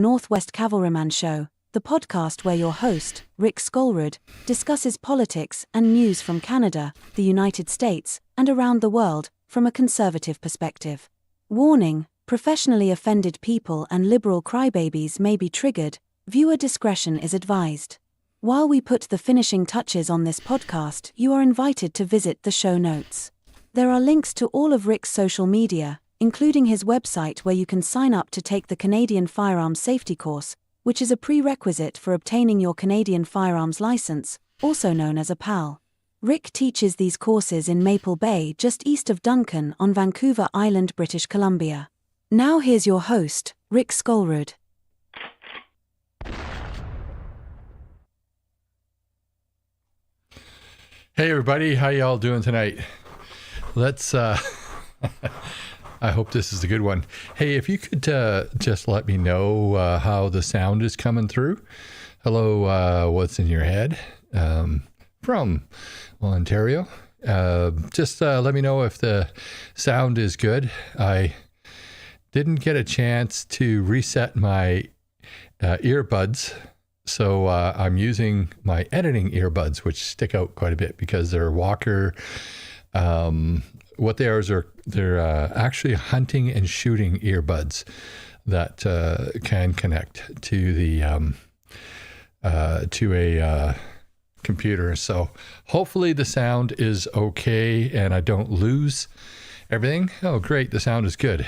North West Cavalryman Show, the podcast where your host, Rick Skolrud, discusses politics and news from Canada, the United States, and around the world, from a conservative perspective. Warning: professionally offended people and liberal crybabies may be triggered. Viewer discretion is advised. While we put the finishing touches on this podcast, you are invited to visit the show notes. There are links to all of Rick's social media, including his website where you can sign up to take the Canadian Firearms Safety Course, which is a prerequisite for obtaining your Canadian Firearms License, also known as a PAL. Rick teaches these courses in Maple Bay just east of Duncan on Vancouver Island, British Columbia. Now here's your host, Rick Skolrud. Hey everybody, how y'all doing tonight? Let's I hope this is a good one. Hey, if you could just let me know how the sound is coming through. Hello, what's in your head? From Ontario. Just let me know if the sound is good. I didn't get a chance to reset my earbuds, so I'm using my editing earbuds, which stick out quite a bit because they're Walker. What they are is they're actually hunting and shooting earbuds that can connect to the to a computer. So hopefully the sound is okay and I don't lose everything. Oh, great, the sound is good.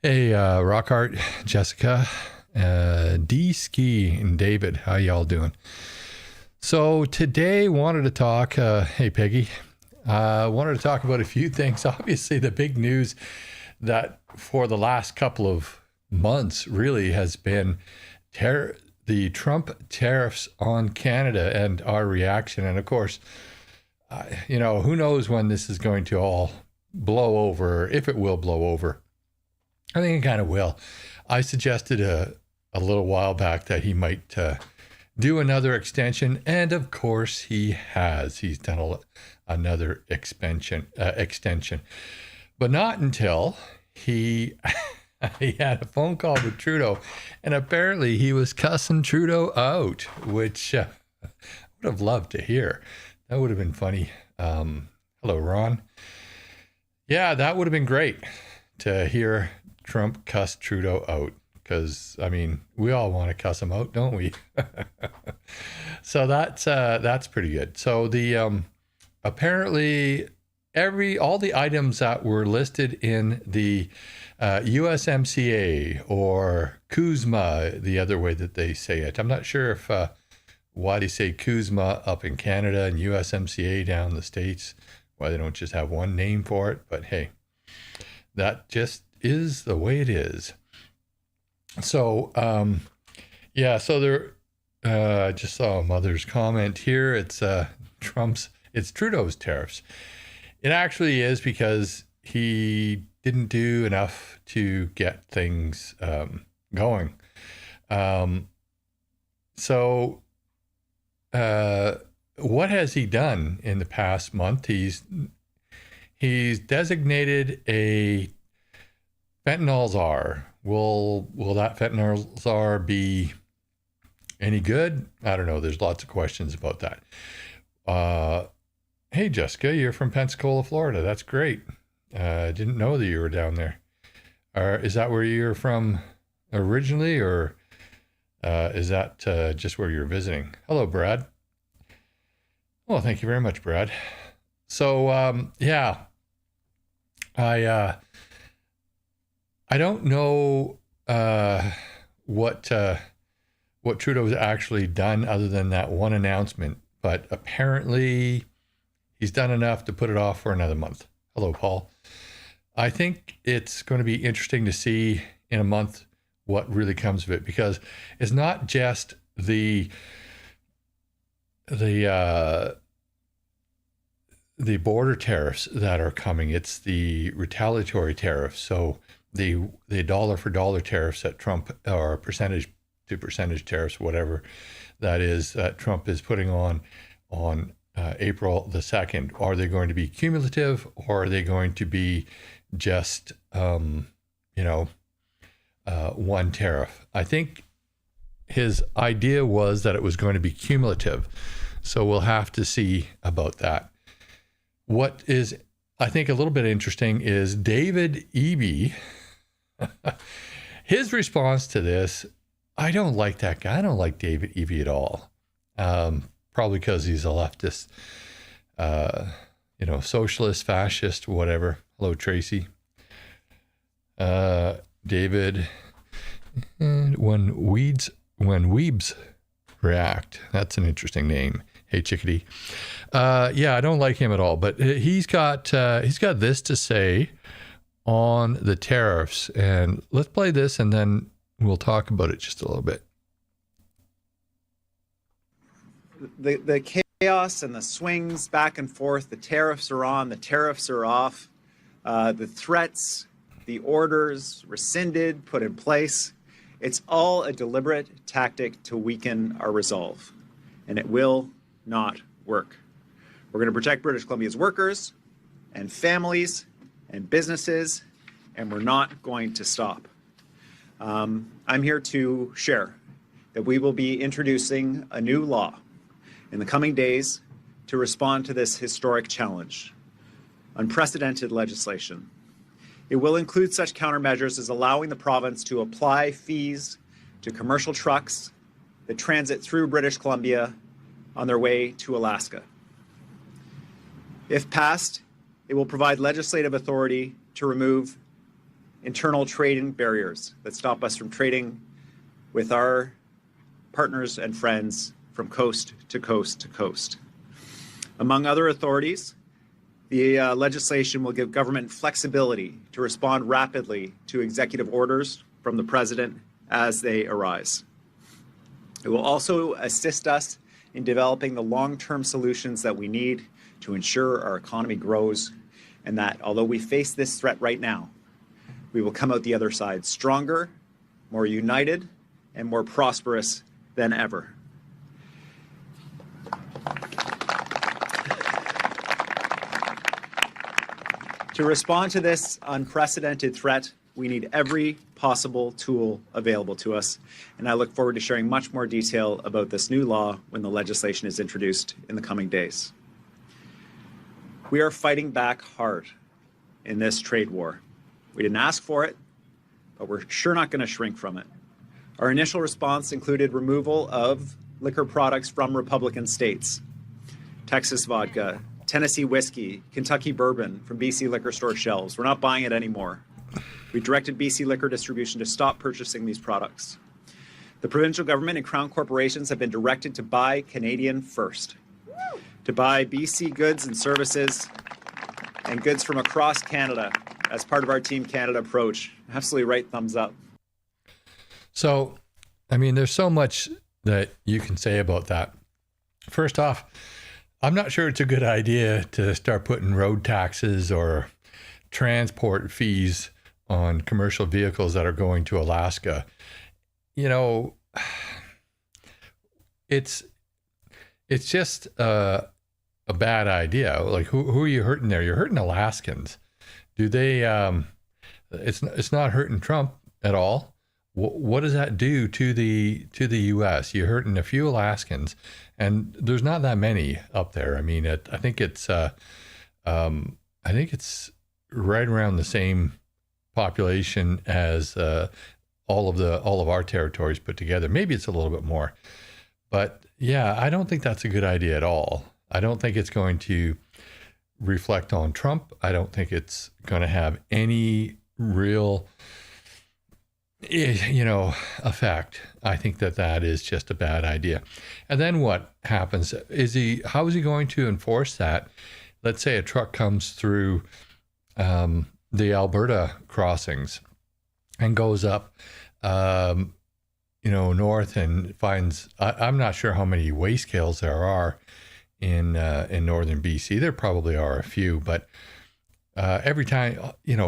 Hey, Rockheart, Jessica, D-Ski, and David, how y'all doing? So today wanted to talk. Hey, Peggy. Wanted to talk about a few things. Obviously, the big news that for the last couple of months really has been the Trump tariffs on Canada and our reaction. And of course, who knows when this is going to all blow over, if it will blow over. I think it kind of will. I suggested a little while back that he might do another extension. And of course, he has. He's done another extension, but not until he had a phone call with Trudeau, and apparently he was cussing Trudeau out, which I would have loved to hear. That would have been funny. Hello, Ron. Yeah, that would have been great to hear Trump cuss Trudeau out, because I mean, we all want to cuss him out, don't we? So that's pretty good. So the apparently all the items that were listed in the USMCA or CUSMA, the other way that they say it. I'm not sure if why they say CUSMA up in Canada and USMCA down in the States, why they don't just have one name for it. But hey, that just is the way it is. So, so there, I just saw a mother's comment here. It's Trudeau's tariffs. It actually is because he didn't do enough to get things going. So what has he done in the past month? He's designated a fentanyl czar. Will that fentanyl czar be any good? I don't know. There's lots of questions about that. Hey, Jessica, you're from Pensacola, Florida. That's great. I didn't know that you were down there. Is that where you're from originally, or is that just where you're visiting? Hello, Brad. Well, thank you very much, Brad. So, I don't know what Trudeau's actually done other than that one announcement, but apparently he's done enough to put it off for another month. Hello, Paul. I think it's going to be interesting to see in a month what really comes of it, because it's not just the border tariffs that are coming. It's the retaliatory tariffs. So the dollar for dollar tariffs that Trump, or percentage to percentage tariffs, whatever that is, that Trump is putting on April the 2nd. Are they going to be cumulative, or are they going to be just, one tariff. I think his idea was that it was going to be cumulative. So we'll have to see about that. What is, I think, a little bit interesting is David Eby. His response to this, I don't like that guy. I don't like David Eby at all. Probably because he's a leftist, socialist, fascist, whatever. Hello, Tracy. David, when weebs react. That's an interesting name. Hey, chickadee. I don't like him at all, but he's got this to say on the tariffs, and let's play this and then we'll talk about it just a little bit. The chaos and the swings back and forth, the tariffs are on, the tariffs are off, the threats, the orders rescinded, put in place. It's all a deliberate tactic to weaken our resolve, and it will not work. We're going to protect British Columbia's workers and families and businesses, and we're not going to stop. I'm here to share that we will be introducing a new law in the coming days to respond to this historic challenge, unprecedented legislation. It will include such countermeasures as allowing the province to apply fees to commercial trucks that transit through British Columbia on their way to Alaska. If passed, it will provide legislative authority to remove internal trading barriers that stop us from trading with our partners and friends from coast to coast to coast. Among other authorities, the legislation will give government flexibility to respond rapidly to executive orders from the President as they arise. It will also assist us in developing the long-term solutions that we need to ensure our economy grows, and that although we face this threat right now, we will come out the other side stronger, more united, and more prosperous than ever. To respond to this unprecedented threat, we need every possible tool available to us, and I look forward to sharing much more detail about this new law when the legislation is introduced in the coming days. We are fighting back hard in this trade war. We didn't ask for it, but we're sure not going to shrink from it. Our initial response included removal of liquor products from Republican states, Texas vodka, Tennessee whiskey, Kentucky bourbon from BC liquor store shelves. We're not buying it anymore. We directed BC Liquor Distribution to stop purchasing these products. The provincial government and Crown corporations have been directed to buy Canadian first, to buy BC goods and services and goods from across Canada as part of our Team Canada approach. Absolutely right, thumbs up. So, I mean, there's so much that you can say about that. First off, I'm not sure it's a good idea to start putting road taxes or transport fees on commercial vehicles that are going to Alaska. You know, it's just a bad idea. Like, who are you hurting there? You're hurting Alaskans. Do they? It's not hurting Trump at all. What does that do to the U.S.? You're hurting a few Alaskans, and there's not that many up there. I mean, I think it's right around the same population as all of our territories put together. Maybe it's a little bit more, but yeah, I don't think that's a good idea at all. I don't think it's going to reflect on Trump. I don't think it's going to have any real effect. I think that is just a bad idea. And then what happens? How is he going to enforce that? Let's say a truck comes through the Alberta crossings and goes up, north and finds, I'm not sure how many weigh scales there are in northern BC. There probably are a few, but every time,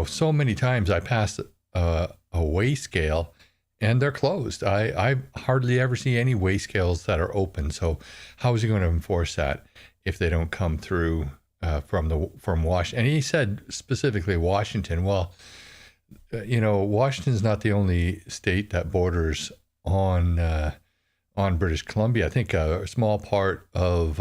so many times I pass a weigh scale and they're closed. I hardly ever see any weigh scales that are open. So how is he going to enforce that if they don't come through from Washington? And he said specifically Washington. Well, Washington's not the only state that borders on British Columbia. I think a small part of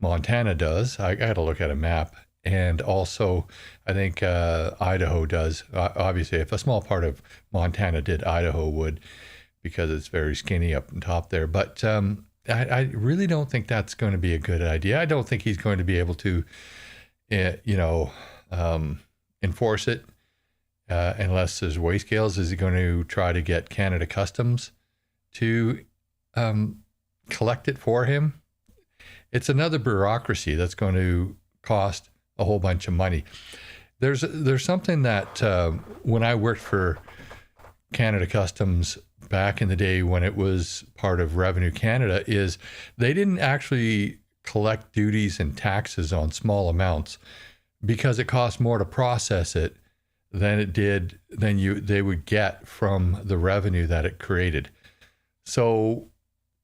Montana does. I got to look at a map. And also, I think Idaho does. Obviously, if a small part of Montana did, Idaho would, because it's very skinny up on top there. But I really don't think that's going to be a good idea. I don't think he's going to be able to, enforce it unless there's weigh scales. Is he going to try to get Canada Customs to collect it for him? It's another bureaucracy that's going to cost a whole bunch of money. There's something that when I worked for Canada Customs back in the day when it was part of Revenue Canada, is they didn't actually collect duties and taxes on small amounts because it cost more to process it than they would get from the revenue that it created. So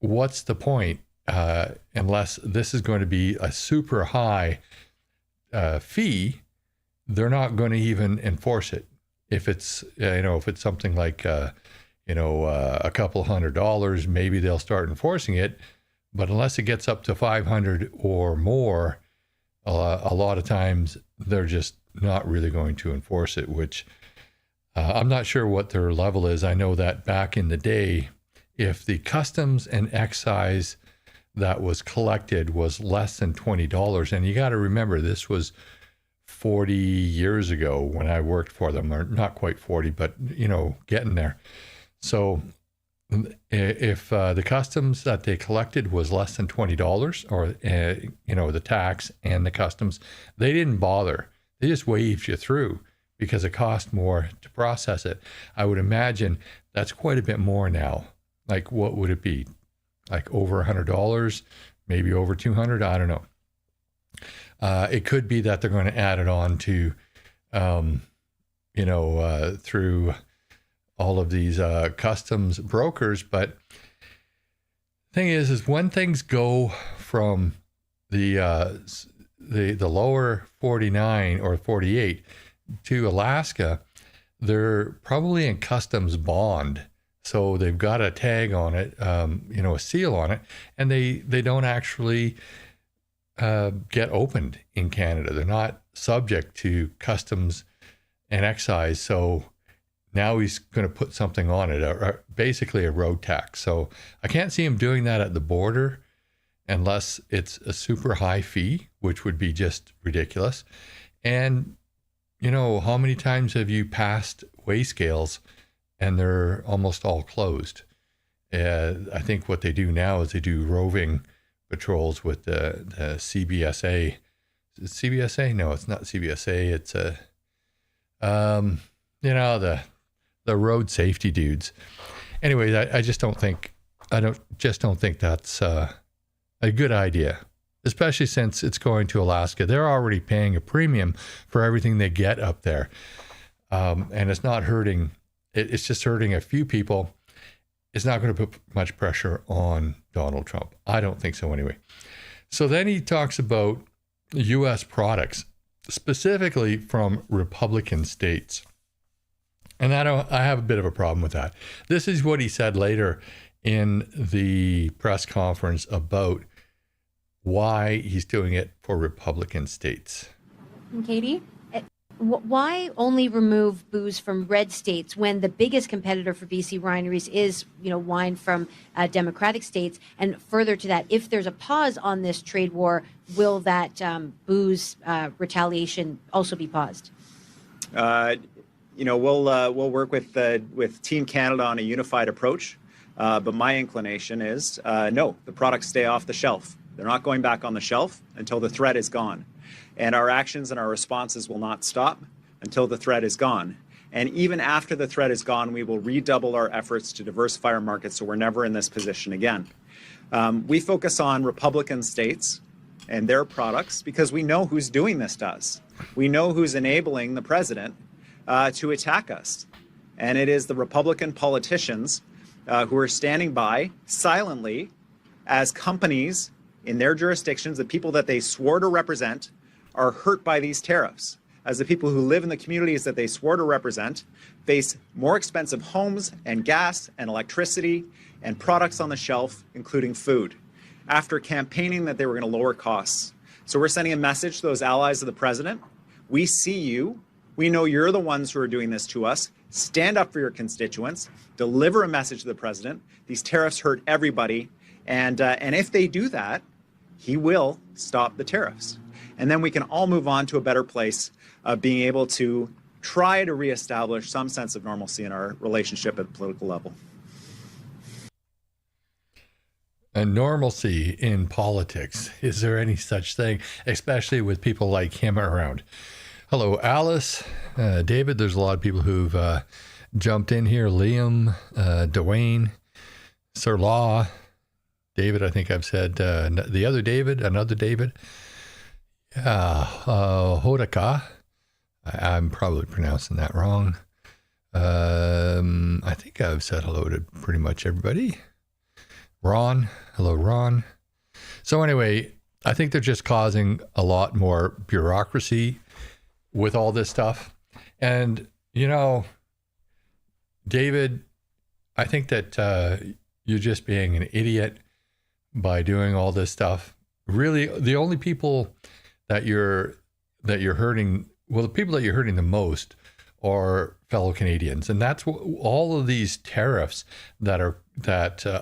what's the point unless this is going to be a super high fee? They're not going to even enforce it. If it's if it's something like a couple $100, maybe they'll start enforcing it. But unless it gets up to 500 or more, a lot of times they're just not really going to enforce it. Which I'm not sure what their level is. I know that back in the day, if the customs and excise that was collected was less than $20, and you got to remember this was 40 years ago when I worked for them, or not quite 40, but getting there. So if the customs that they collected was less than $20, or the tax and the customs, they didn't bother. They just waved you through because it cost more to process it. I would imagine that's quite a bit more now. Like, what would it be? Like over $100, maybe over 200. I don't know. It could be that they're going to add it on to, through all of these customs brokers. But thing is when things go from the lower 49 or 48 to Alaska, they're probably in customs bond. So they've got a tag on it, a seal on it, and they don't actually get opened in Canada. They're not subject to customs and excise. So now he's going to put something on it, basically a road tax. So I can't see him doing that at the border unless it's a super high fee, which would be just ridiculous. And, how many times have you passed weigh scales and they're almost all closed? I think what they do now is they do roving patrols with the CBSA. Is it CBSA? No, it's not CBSA. It's the road safety dudes. Anyway, I don't think that's a good idea, especially since it's going to Alaska. They're already paying a premium for everything they get up there, and it's not hurting. It's just hurting a few people. It's not going to put much pressure on Donald Trump. I don't think so anyway. So then he talks about U.S. products, specifically from Republican states. And I have a bit of a problem with that. This is what he said later in the press conference about why he's doing it for Republican states. Katie? Why only remove booze from red states when the biggest competitor for BC wineries is, wine from Democratic states? And further to that, if there's a pause on this trade war, will that booze retaliation also be paused? We'll work with Team Canada on a unified approach. But my inclination is no, the products stay off the shelf. They're not going back on the shelf until the threat is gone. And our actions and our responses will not stop until the threat is gone. And even after the threat is gone, we will redouble our efforts to diversify our markets so we're never in this position again. We focus on Republican states and their products because we know who's doing this to us. We know who's enabling the president to attack us. And it is the Republican politicians who are standing by silently as companies in their jurisdictions, the people that they swore to represent, are hurt by these tariffs. as the people who live in the communities that they swore to represent face more expensive homes and gas and electricity and products on the shelf, including food, after campaigning that they were going to lower costs. So we're sending a message to those allies of the president. We see you. We know you're the ones who are doing this to us. Stand up for your constituents. Deliver a message to the president. These tariffs hurt everybody. And if they do that, he will stop the tariffs. And then we can all move on to a better place of being able to try to reestablish some sense of normalcy in our relationship at the political level. A normalcy in politics. Is there any such thing, especially with people like him around? Hello, Alice, David. There's a lot of people who've jumped in here. Liam, Dwayne, Sir Law, David. I think I've said the other David, another David. Hodaka. I'm probably pronouncing that wrong. I think I've said hello to pretty much everybody. Ron. Hello, Ron. So anyway, I think they're just causing a lot more bureaucracy with all this stuff. And, you know, David, I think that you're just being an idiot by doing all this stuff. Really, the only people that you're hurting, well, the people that you're hurting the most are fellow Canadians. And that's what all of these tariffs that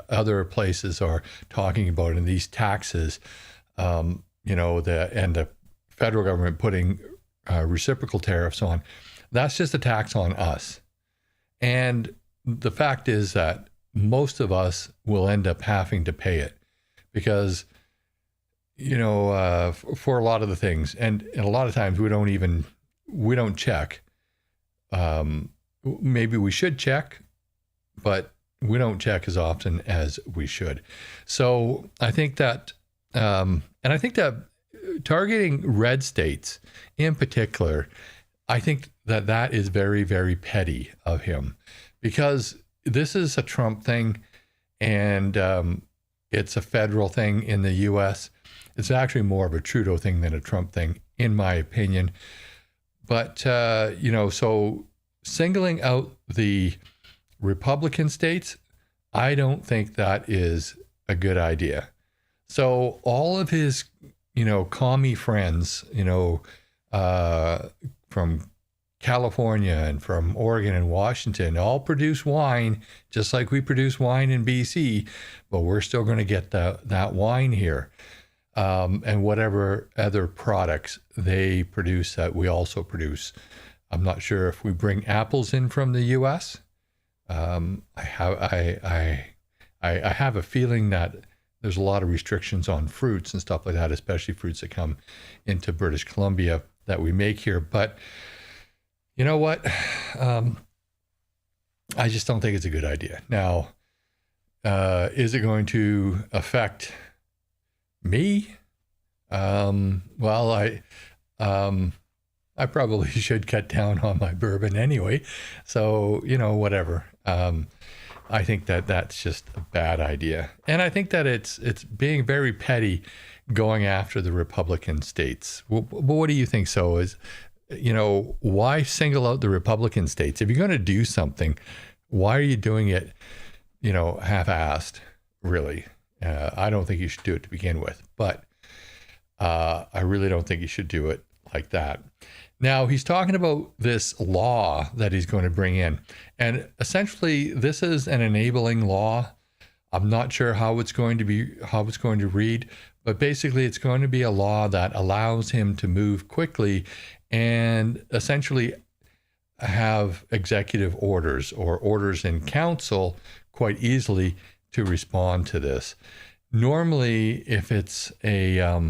other places are talking about, and these taxes, and the federal government putting reciprocal tariffs on, that's just a tax on us. And the fact is that most of us will end up having to pay it because, for a lot of the things, and a lot of times we don't check. Maybe we should check, but we don't check as often as we should. So I think that, and I think that targeting red states in particular, I think that is very, very petty of him, because this is a Trump thing, and it's a federal thing in the U.S. It's actually more of a Trudeau thing than a Trump thing, in my opinion. But, so singling out the Republican states, I don't think that is a good idea. So all of his, commie friends, from California and from Oregon and Washington all produce wine, just like we produce wine in BC, but we're still going to get that wine here. And whatever other products they produce that we also produce. I'm not sure if we bring apples in from the U.S. I have a feeling that there's a lot of restrictions on fruits and stuff like that, especially fruits that come into British Columbia that we make here. But you know what? I just don't think it's a good idea. Now, is it going to affect me? Well, I probably should cut down on my bourbon anyway. So, whatever. I think that that's just a bad idea. And I think that it's being very petty going after the Republican states. Well, what do you think? So is, why single out the Republican states? If you're going to do something, why are you doing it, half-assed, really? I don't think you should do it to begin with, but I really don't think you should do it like that. Now, he's talking about this law that he's going to bring in. And essentially, this is an enabling law. I'm not sure how it's going to read, but basically it's going to be a law that allows him to move quickly and essentially have executive orders or orders in council quite easily to respond to this. Normally, if it's a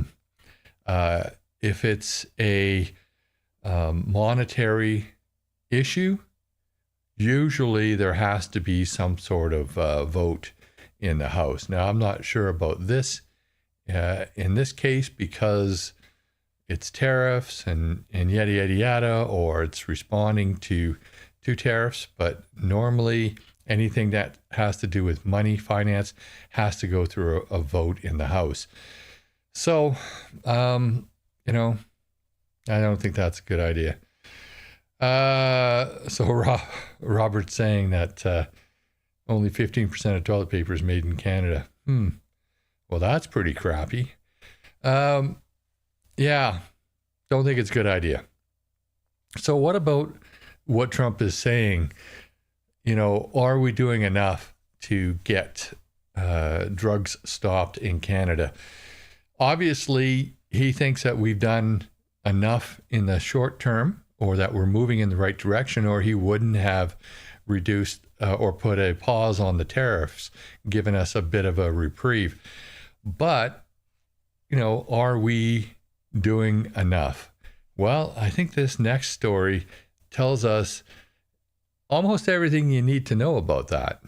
monetary issue, usually there has to be some sort of vote in the House. Now, I'm not sure about this in this case because it's tariffs and yada, yada, yada, or it's responding to tariffs. But normally anything that has to do with money, finance, has to go through a vote in the House. So, I don't think that's a good idea. So Robert's saying that only 15% of toilet paper is made in Canada. Well, that's pretty crappy. Yeah, don't think it's a good idea. So what about what Trump is saying? You know, are we doing enough to get drugs stopped in Canada? Obviously, he thinks that we've done enough in the short term, or that we're moving in the right direction, or he wouldn't have reduced or put a pause on the tariffs, giving us a bit of a reprieve. But, you know, are we doing enough? Well, I think this next story tells us almost everything you need to know about that.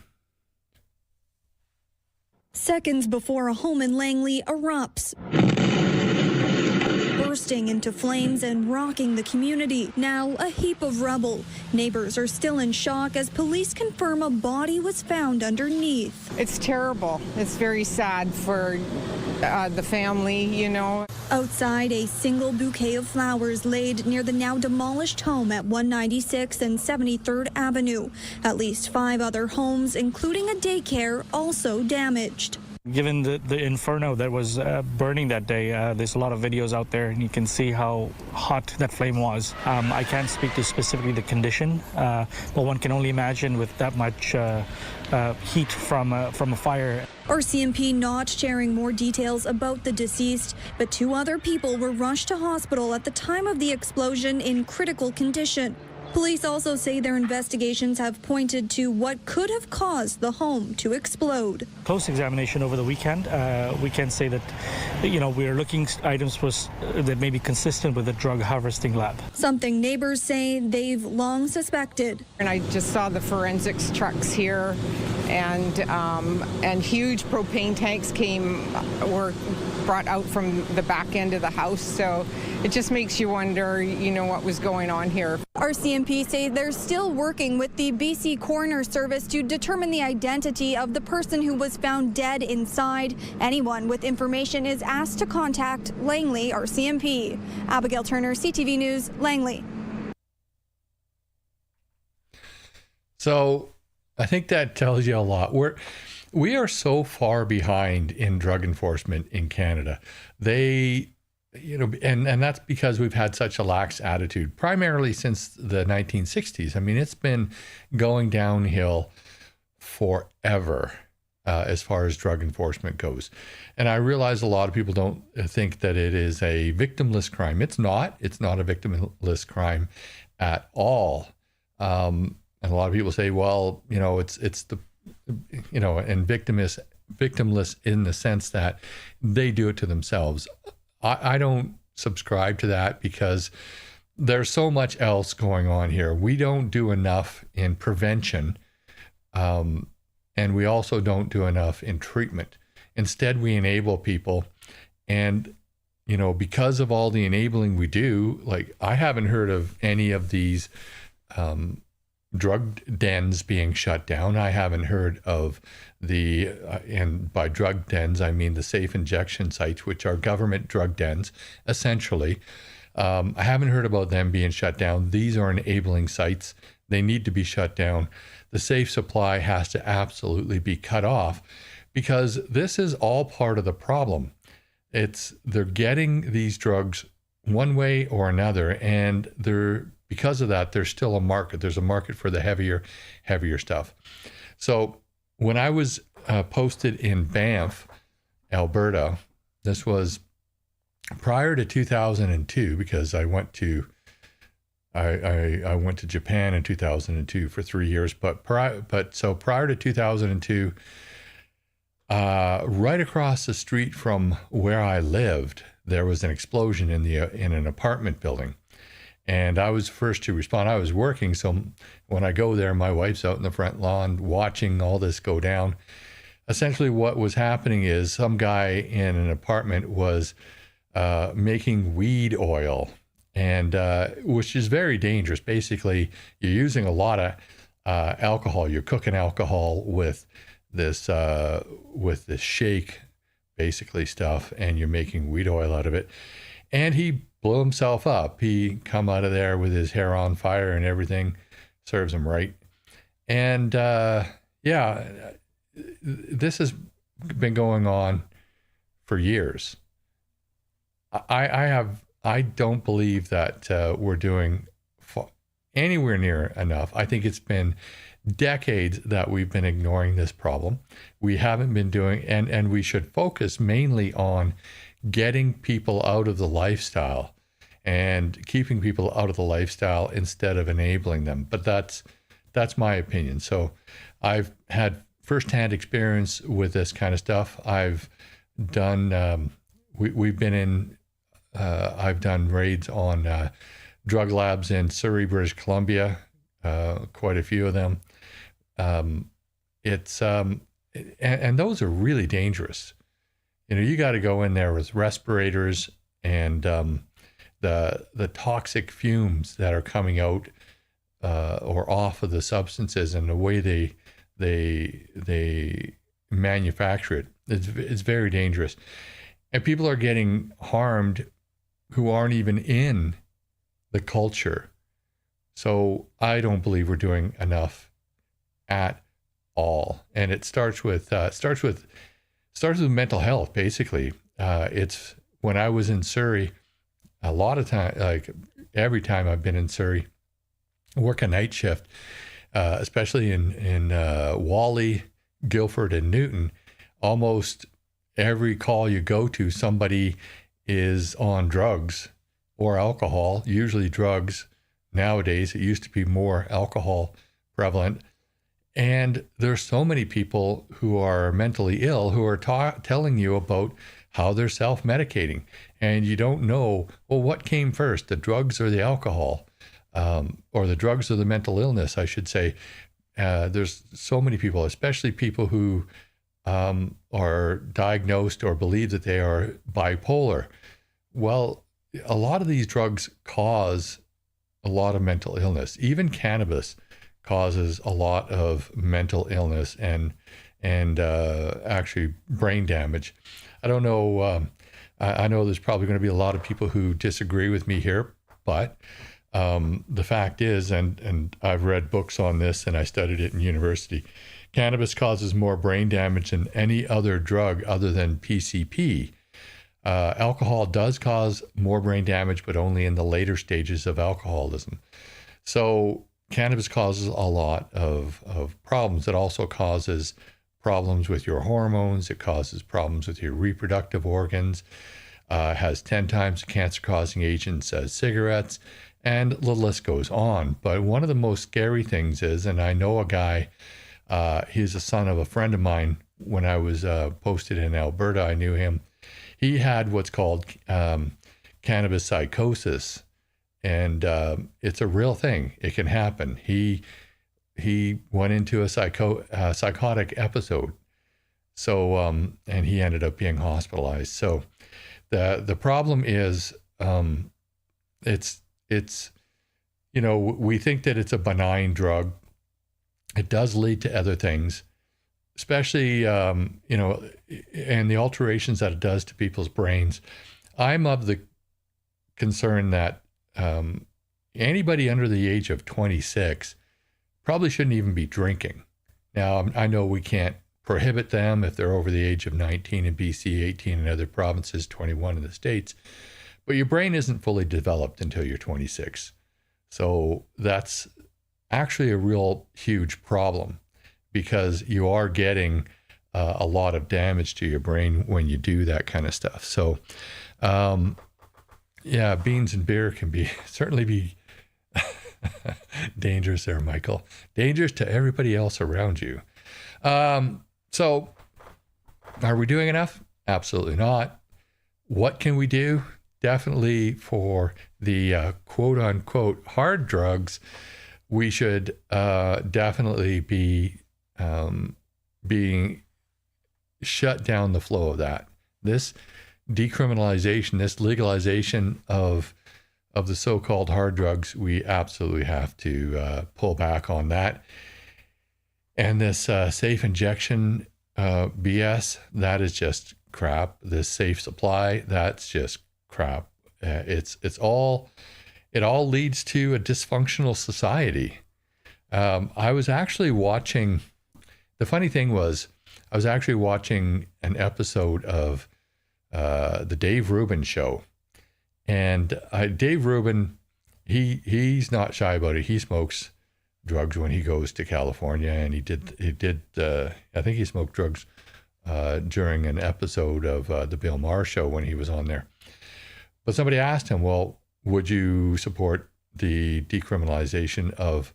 Seconds before a home in Langley erupts, bursting into flames and rocking the community. Now a heap of rubble. Neighbors are still in shock as police confirm a body was found underneath. It's terrible. It's very sad for the family, you know. Outside, a single bouquet of flowers laid near the now demolished home at 196 and 73rd Avenue. At least 5 other homes, including a daycare, also damaged. Given the inferno that was burning that day, there's a lot of videos out there, and you can see how hot that flame was. I can't speak to specifically the condition, but one can only imagine with that much heat from a fire. RCMP not sharing more details about the deceased, but 2 other people were rushed to hospital at the time of the explosion in critical condition. Police also say their investigations have pointed to what could have caused the home to explode. Close examination over the weekend, we can say that, you know, we're looking at items that may be consistent with the drug harvesting lab. Something neighbors say they've long suspected. And I just saw the forensics trucks here, and huge propane tanks were brought out from the back end of the house. So it just makes you wonder, you know, what was going on here. RCMP say they're still working with the BC Coroner Service to determine the identity of the person who was found dead inside. Anyone with information is asked to contact Langley RCMP. Abigail Turner, CTV News, Langley. So I think that tells you a lot. We are so far behind in drug enforcement in Canada. And that's because we've had such a lax attitude, primarily since the 1960s. I mean, it's been going downhill forever as far as drug enforcement goes. And I realize a lot of people don't think that it is a victimless crime. It's not. It's not a victimless crime at all. And a lot of people say, well, you know, it's the, you know, and victimless in the sense that they do it to themselves. I don't subscribe to that because there's so much else going on here. We don't do enough in prevention, and we also don't do enough in treatment. Instead, we enable people, and, you know, because of all the enabling we do, like, I haven't heard of any of these drug dens being shut down. I haven't heard of and by drug dens, I mean the safe injection sites, which are government drug dens, essentially. I haven't heard about them being shut down. These are enabling sites. They need to be shut down. The safe supply has to absolutely be cut off, because this is all part of the problem. They're getting these drugs one way or another, and because of that, there's still a market. There's a market for the heavier stuff. So when I was posted in Banff, Alberta, this was prior to 2002, because I went to Japan in 2002 for 3 years. But prior to 2002, right across the street from where I lived, there was an explosion in an apartment building. And I was first to respond. I was working, so when I go there, my wife's out in the front lawn watching all this go down. Essentially, what was happening is some guy in an apartment was making weed oil, and which is very dangerous. Basically, you're using a lot of alcohol. You're cooking alcohol with this shake, basically stuff, and you're making weed oil out of it. And he blew himself up. He come out of there with his hair on fire and everything. Serves him right. And this has been going on for years. I don't believe that we're doing anywhere near enough. I think it's been decades that we've been ignoring this problem. We haven't been doing, and we should focus mainly on getting people out of the lifestyle and keeping people out of the lifestyle instead of enabling them. But that's my opinion. So I've had firsthand experience with this kind of stuff. I've done, we've been in, I've done raids on drug labs in Surrey, British Columbia, quite a few of them. And those are really dangerous. You know, you got to go in there with respirators and the toxic fumes that are coming out or off of the substances, and the way they manufacture it. It's very dangerous. And people are getting harmed who aren't even in the culture. So I don't believe we're doing enough at all. And it starts with mental health, basically. It's when I was in Surrey, a lot of time, like every time I've been in Surrey, I work a night shift, especially in Whalley, Guildford, and Newton. Almost every call you go to, somebody is on drugs or alcohol, usually drugs. Nowadays, it used to be more alcohol prevalent. And there's so many people who are mentally ill who are telling you about how they're self-medicating. And you don't know, well, what came first, the drugs or the alcohol? Or the drugs or the mental illness, I should say. There's so many people, especially people who are diagnosed or believe that they are bipolar. Well, a lot of these drugs cause a lot of mental illness. Even cannabis causes a lot of mental illness and actually brain damage. I don't know. I know there's probably going to be a lot of people who disagree with me here, but the fact is, and I've read books on this and I studied it in university, cannabis causes more brain damage than any other drug other than PCP. Alcohol does cause more brain damage, but only in the later stages of alcoholism. So cannabis causes a lot of problems. It also causes problems with your hormones. It causes problems with your reproductive organs. Has 10 times the cancer-causing agents as cigarettes, and the list goes on. But one of the most scary things is, and I know a guy, he's a son of a friend of mine. When I was posted in Alberta, I knew him. He had what's called cannabis psychosis, and it's a real thing. It can happen. He went into a psychotic episode. So, and he ended up being hospitalized. So the problem is, it's, you know, we think that it's a benign drug. It does lead to other things, especially, you know, and the alterations that it does to people's brains. I'm of the concern that anybody under the age of 26 probably shouldn't even be drinking. Now, I know we can't prohibit them if they're over the age of 19 in BC, 18 in other provinces, 21 in the States. But your brain isn't fully developed until you're 26. So that's actually a real huge problem, because you are getting a lot of damage to your brain when you do that kind of stuff. So, yeah, beans and beer can certainly be dangerous there, Michael. Dangerous to everybody else around you. So are we doing enough? Absolutely not. What can we do? Definitely for the quote unquote hard drugs, we should definitely be being shut down the flow of that. This decriminalization, this legalization of the so-called hard drugs, we absolutely have to pull back on that. And this safe injection BS, that is just crap. This safe supply, that's just crap. it all leads to a dysfunctional society. I was actually watching. The funny thing was, I was actually watching an episode of the Dave Rubin Show, and Dave Rubin, he's not shy about it. He smokes drugs when he goes to California, and he did. I think he smoked drugs during an episode of the Bill Maher Show when he was on there. But somebody asked him, well, would you support the decriminalization of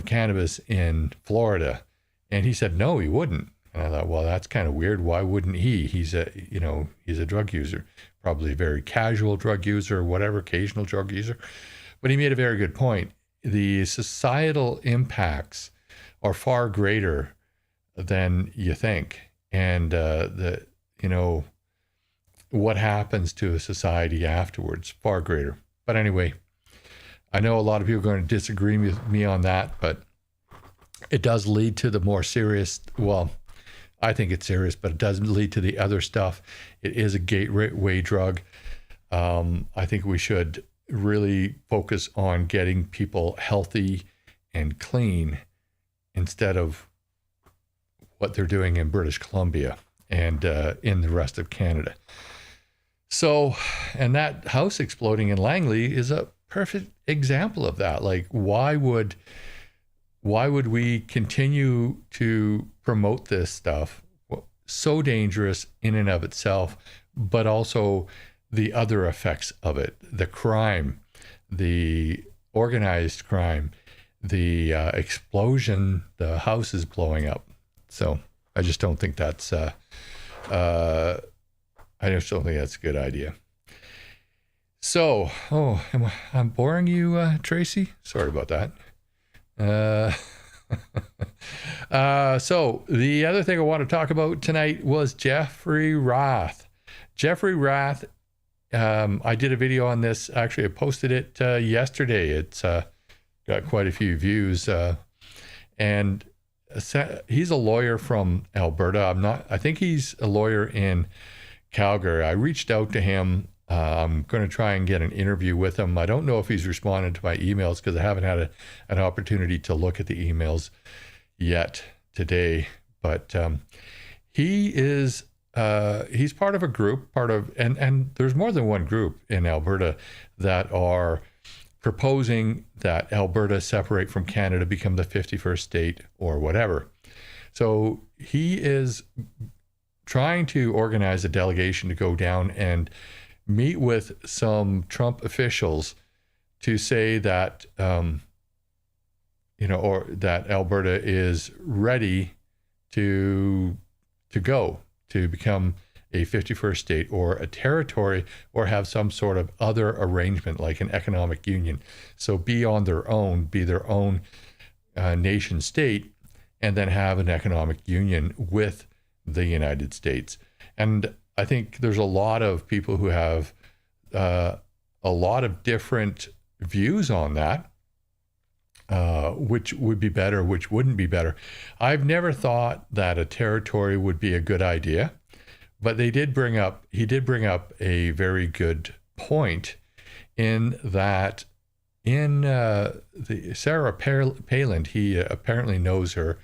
cannabis in Florida? And he said, no, he wouldn't. And I thought, well, that's kind of weird. Why wouldn't he? He's a drug user, probably a very casual drug user or whatever, occasional drug user. But he made a very good point. The societal impacts are far greater than you think. And what happens to a society afterwards, far greater. But anyway, I know a lot of people are going to disagree with me on that, but it does lead to the more serious, well, I think it's serious, but it does lead to the other stuff. It is a gateway drug. I think we should really focus on getting people healthy and clean instead of what they're doing in British Columbia and in the rest of Canada. So, and that house exploding in Langley is a perfect example of that. Like, why would we continue to promote this stuff? So dangerous in and of itself, but also the other effects of it, the crime, the organized crime, the explosion, the house is blowing up. So I just don't think that's a good idea. So, I'm boring you, Tracy? Sorry about that. So the other thing I want to talk about tonight was Jeffery Rath. Jeffery Rath, I did a video on this. Actually, I posted it yesterday. It's got quite a few views. And he's a lawyer from Alberta. I think he's a lawyer in Calgary. I reached out to him. I'm going to try and get an interview with him. I don't know if he's responded to my emails because I haven't had an opportunity to look at the emails yet today. But he's part of a group, and there's more than one group in Alberta that are proposing that Alberta separate from Canada, become the 51st state or whatever. So he is trying to organize a delegation to go down and meet with some Trump officials to say that, or that Alberta is ready to become a 51st state or a territory, or have some sort of other arrangement like an economic union. So be their own nation state, and then have an economic union with the United States. And I think there's a lot of people who have a lot of different views on that, which would be better, which wouldn't be better. I've never thought that a territory would be a good idea, but he did bring up a very good point in that the Sarah Palin, he apparently knows her,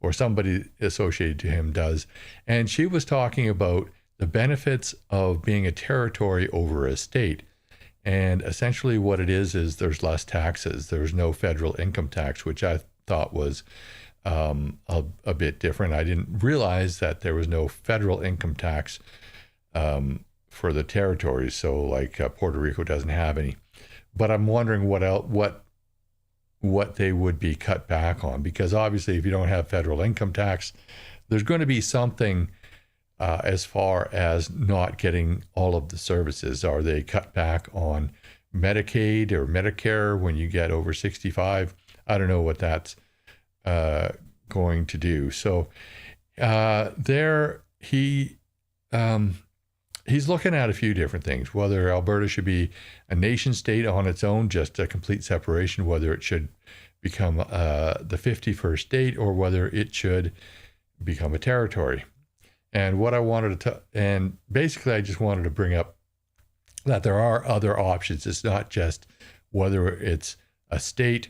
or somebody associated to him does, and she was talking about the benefits of being a territory over a state. And essentially what it is there's less taxes. There's no federal income tax, which I thought was a bit different. I didn't realize that there was no federal income tax for the territories. So like Puerto Rico doesn't have any. But I'm wondering what they would be cut back on, because obviously if you don't have federal income tax, there's going to be something as far as not getting all of the services. Are they cut back on Medicaid or Medicare when you get over 65? I don't know what that's going to do. So he's looking at a few different things, whether Alberta should be a nation state on its own, just a complete separation, whether it should become the 51st state, or whether it should become a territory. And what I wanted and basically I just wanted to bring up that there are other options. It's not just whether it's a state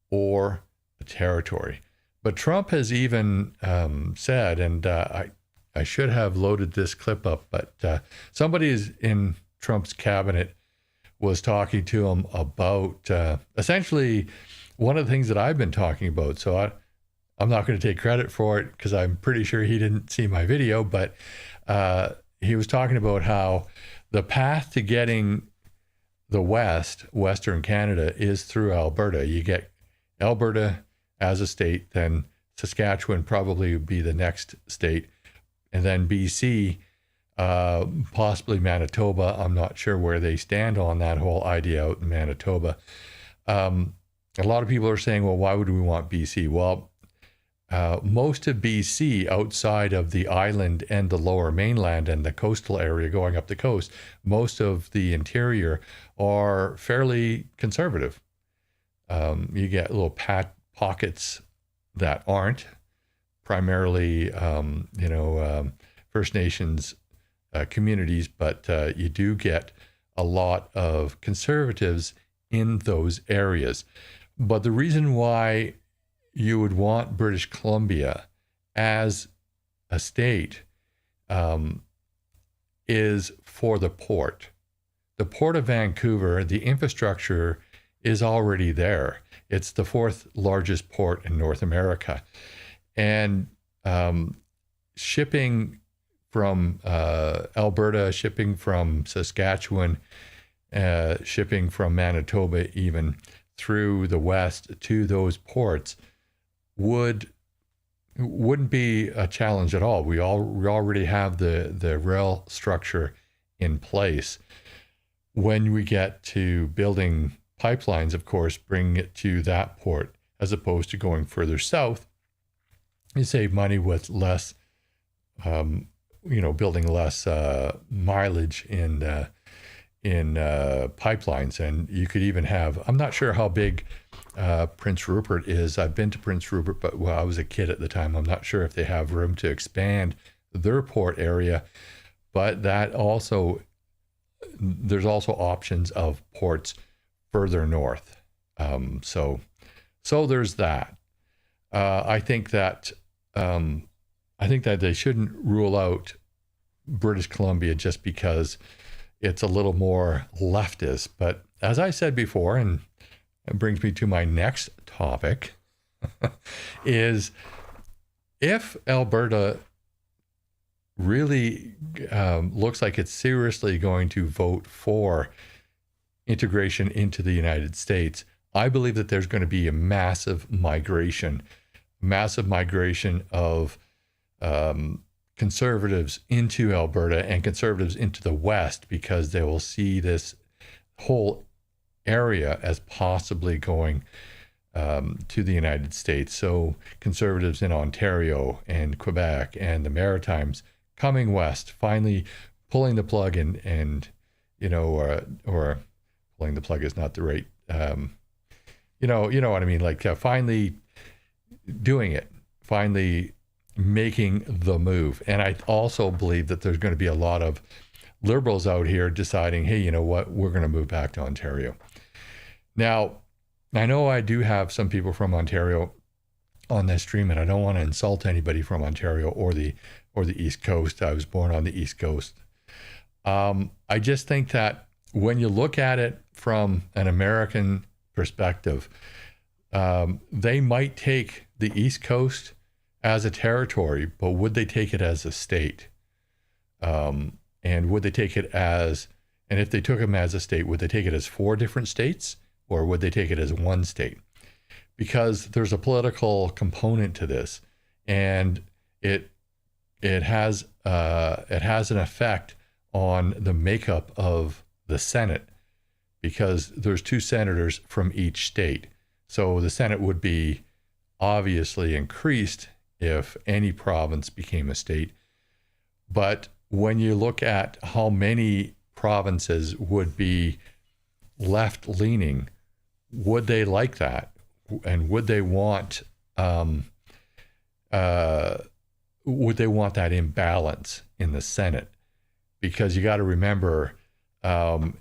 or a territory. But Trump has even said, and I should have loaded this clip up, but somebody in Trump's cabinet was talking to him about essentially one of the things that I've been talking about. So I'm not going to take credit for it because I'm pretty sure he didn't see my video, but he was talking about how the path to getting the Western Canada, is through Alberta. You get Alberta as a state, then Saskatchewan probably would be the next state, and then BC, possibly Manitoba. I'm not sure where they stand on that whole idea out in Manitoba. A lot of people are saying, well, why would we want BC? Well, most of BC, outside of the island and the lower mainland and the coastal area going up the coast, most of the interior are fairly conservative. You get little pockets that aren't, primarily, First Nations communities, but you do get a lot of conservatives in those areas. But the reason why you would want British Columbia as a state is for the port. The Port of Vancouver, the infrastructure is already there. It's the fourth largest port in North America. And shipping from Alberta, shipping from Saskatchewan, shipping from Manitoba even through the west to those ports wouldn't be a challenge at all. We already have the rail structure in place. When we get to building pipelines, of course, bringing it to that port as opposed to going further south, you save money with less, building less mileage in pipelines. And you could even have, I'm not sure how big Prince Rupert is. I've been to Prince Rupert, but I was a kid at the time. I'm not sure if they have room to expand their port area, but there's also options of ports further north. So there's that. I think that they shouldn't rule out British Columbia just because it's a little more leftist. But as I said before, and it brings me to my next topic, is if Alberta really looks like it's seriously going to vote for integration into the United States, I believe that there's going to be a massive migration of conservatives into Alberta and conservatives into the West, because they will see this whole area as possibly going to the United States. So conservatives in Ontario and Quebec and the Maritimes coming west, finally pulling the plug and or pulling the plug is not the right, you know what I mean? Like finally doing it, finally making the move. And I also believe that there's going to be a lot of liberals out here deciding, hey, you know what, we're going to move back to Ontario. Now, I know I do have some people from Ontario on this stream, and I don't want to insult anybody from Ontario or the East Coast. I was born on the East Coast. I just think that when you look at it from an American perspective, they might take the East Coast as a territory, but would they take it as a state? And would they take it as, and if they took them as a state, would they take it as 4 different states, or would they take it as one state? Because there's a political component to this, and it has an effect on the makeup of the Senate, because there's 2 senators from each state. So the Senate would be obviously increased if any province became a state. But when you look at how many provinces would be left-leaning, would they like that? And would they want that imbalance in the Senate? Because you got to remember, In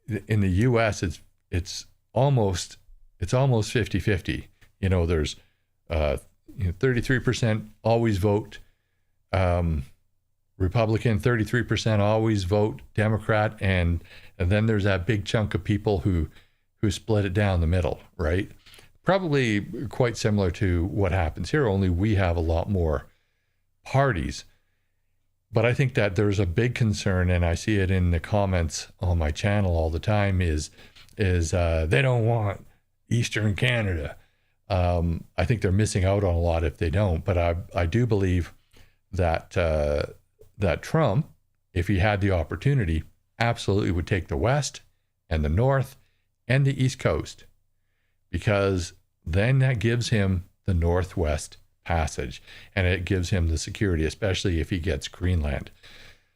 the U.S., it's almost 50-50. There's 33% always vote Republican, 33% always vote Democrat, and then there's that big chunk of people who split it down the middle, right? Probably quite similar to what happens here, only we have a lot more parties. But I think that there's a big concern, and I see it in the comments on my channel all the time, is they don't want Eastern Canada. I think they're missing out on a lot if they don't. But I do believe that that Trump, if he had the opportunity, absolutely would take the West and the North and the East Coast, because then that gives him the Northwest Passage, and it gives him the security, especially if he gets Greenland.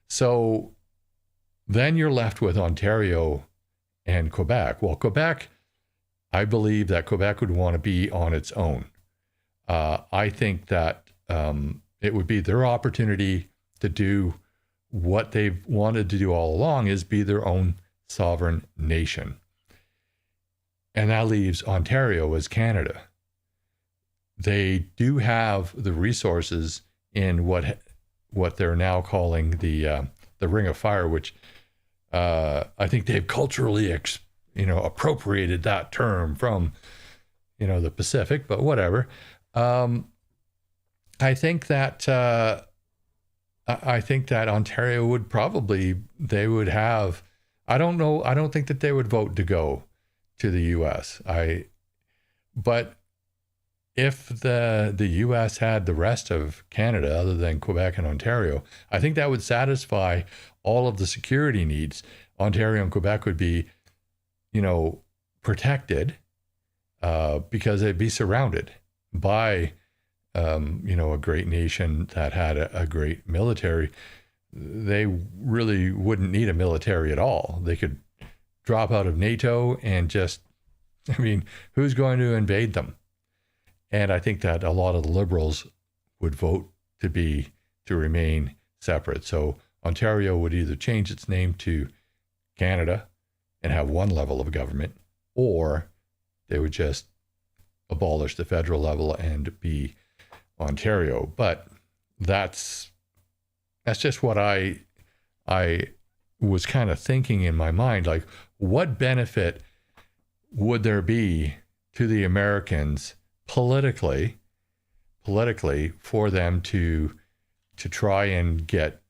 So then you're left with Ontario and Quebec. Well, Quebec, I believe that Quebec would want to be on its own. I think that it would be their opportunity to do what they've wanted to do all along, is be their own sovereign nation. And that leaves Ontario as Canada. They do have the resources in what they're now calling the Ring of Fire, which I think they've culturally appropriated that term from the Pacific, but whatever. I think that Ontario would would have. I don't know. I don't think that they would vote to go to the U.S. But if the U.S. had the rest of Canada, other than Quebec and Ontario, I think that would satisfy all of the security needs. Ontario and Quebec would be, protected because they'd be surrounded by, a great nation that had a great military. They really wouldn't need a military at all. They could drop out of NATO and who's going to invade them? And I think that a lot of the Liberals would vote to remain separate. So Ontario would either change its name to Canada and have one level of government, or they would just abolish the federal level and be Ontario. But that's just what I was kind of thinking in my mind. Like, what benefit would there be to the Americans politically for them to try and get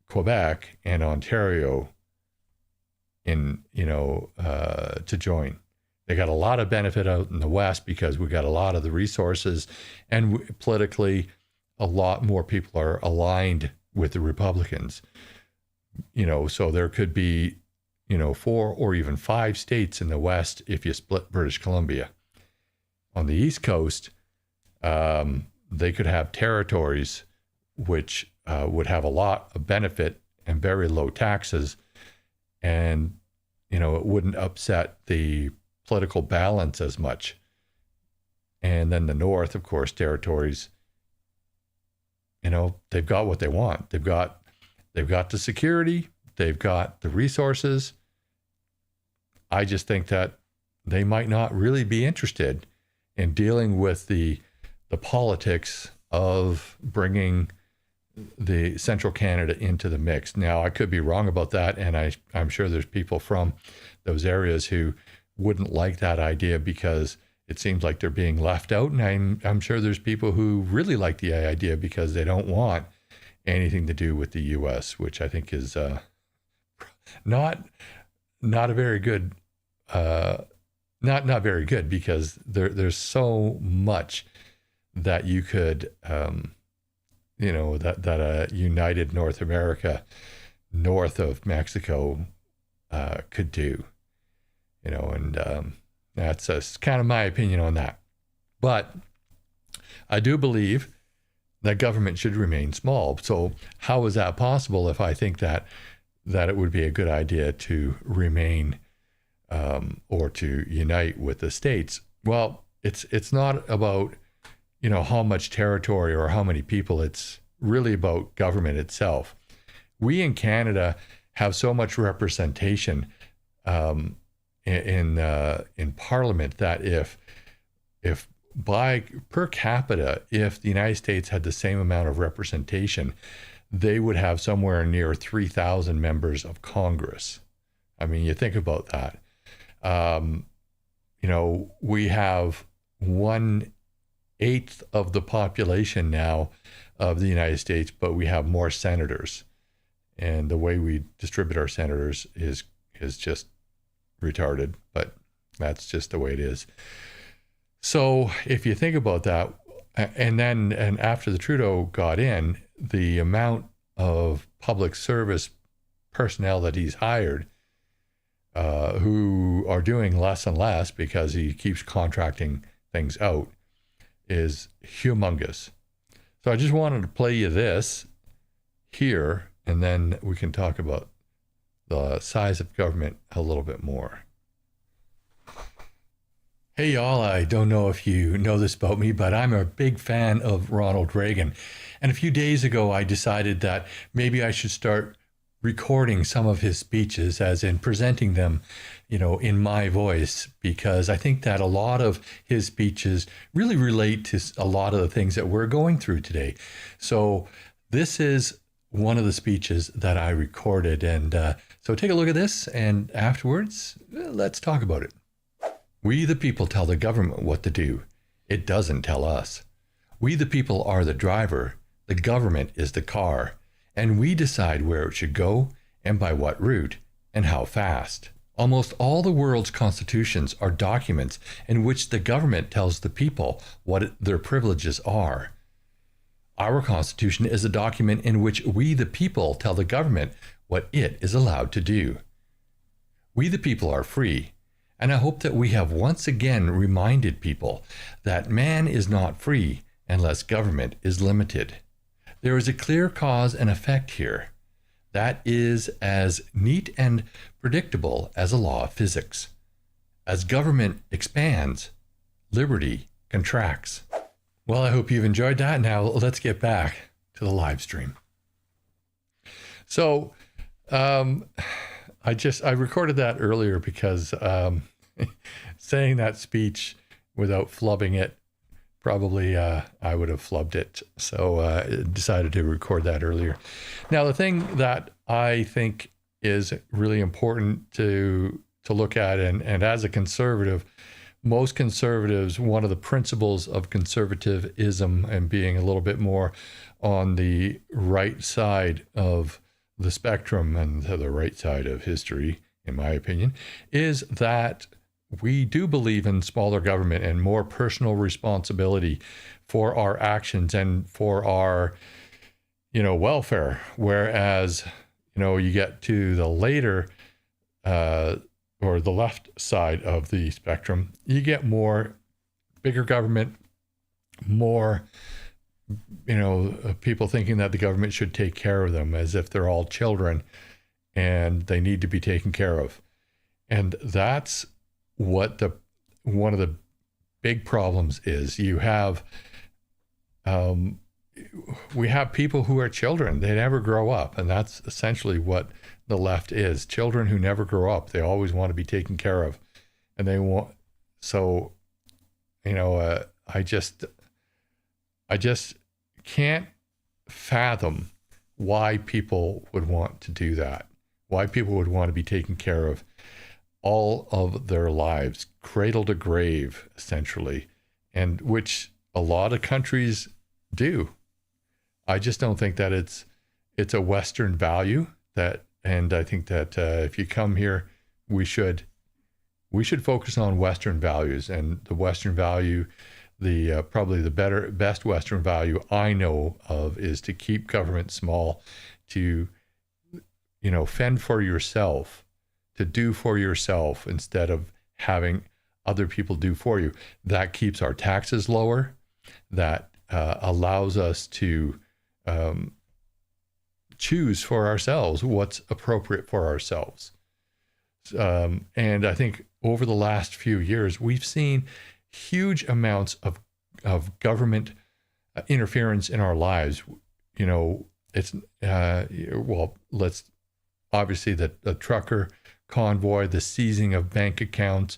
Quebec and Ontario to join? They got a lot of benefit out in the West because we got a lot of the resources, and politically, a lot more people are aligned with the Republicans. So there could be, 4 or even 5 states in the West if you split British Columbia. On the East Coast, they could have territories which would have a lot of benefit and very low taxes, and it wouldn't upset the political balance as much. And then the North, of course, territories, they've got what they want. They've got the security, they've got the resources. I just think that they might not really be interested in dealing with the politics of bringing the Central Canada into the mix. Now, I could be wrong about that, and I'm sure there's people from those areas who wouldn't like that idea because it seems like they're being left out, and I'm sure there's people who really like the idea because they don't want anything to do with the U.S., which I think is not a very good, not very good, because there's so much that you could, that a united North America north of Mexico could do, and that's kind of my opinion on that. But I do believe that government should remain small. So how is that possible if I think that it would be a good idea to remain or to unite with the states? Well, it's not about how much territory or how many people. It's really about government itself. We in Canada have so much representation in Parliament that if by per capita, if the United States had the same amount of representation, they would have somewhere near 3,000 members of Congress. I mean, you think about that. We have 1/8 of the population now of the United States, but we have more senators. And the way we distribute our senators is just retarded, but that's just the way it is. So if you think about that, and after the Trudeau got in, the amount of public service personnel that he's hired, who are doing less and less because he keeps contracting things out, is humongous. So I just wanted to play you this here, and then we can talk about the size of government a little bit more. Hey y'all, I don't know if you know this about me, but I'm a big fan of Ronald Reagan. And a few days ago, I decided that maybe I should start recording some of his speeches, as in presenting them, in my voice, because I think that a lot of his speeches really relate to a lot of the things that we're going through today. So this is one of the speeches that I recorded. And so take a look at this, and afterwards, let's talk about it. We, the people, tell the government what to do. It doesn't tell us. We, the people, are the driver. The government is the car. And we decide where it should go and by what route and how fast. Almost all the world's constitutions are documents in which the government tells the people what their privileges are. Our Constitution is a document in which we, the people, tell the government what it is allowed to do. We, the people, are free. And I hope that we have once again reminded people that man is not free unless government is limited. There is a clear cause and effect here that is as neat and predictable as a law of physics. As government expands, liberty contracts. Well, I hope you've enjoyed that. Now let's get back to the live stream. So I recorded that earlier because saying that speech without flubbing it, probably I would have flubbed it. So I decided to record that earlier. Now, the thing that I think is really important to look at, and as a conservative, most conservatives, one of the principles of conservatism and being a little bit more on the right side of the spectrum and the right side of history, in my opinion, is that we do believe in smaller government and more personal responsibility for our actions and for our, welfare. Whereas, you get to the later or the left side of the spectrum, you get more bigger government, more, people thinking that the government should take care of them as if they're all children and they need to be taken care of. And that's what one of the big problems is. You have, we have people who are children. They never grow up. And that's essentially what the left is. Children who never grow up. They always want to be taken care of. And they want, so, I just can't fathom why people would want to do that. Why people would want to be taken care of all of their lives, cradle to grave, essentially, and which a lot of countries do. I just don't think that it's a Western value and I think that if you come here, we should focus on Western values, and the Western value, probably the best Western value I know of is to keep government small, to, fend for yourself, to do for yourself instead of having other people do for you. That keeps our taxes lower. That allows us to choose for ourselves what's appropriate for ourselves. And I think over the last few years, we've seen huge amounts of government interference in our lives. It's, let's obviously the trucker convoy, the seizing of bank accounts,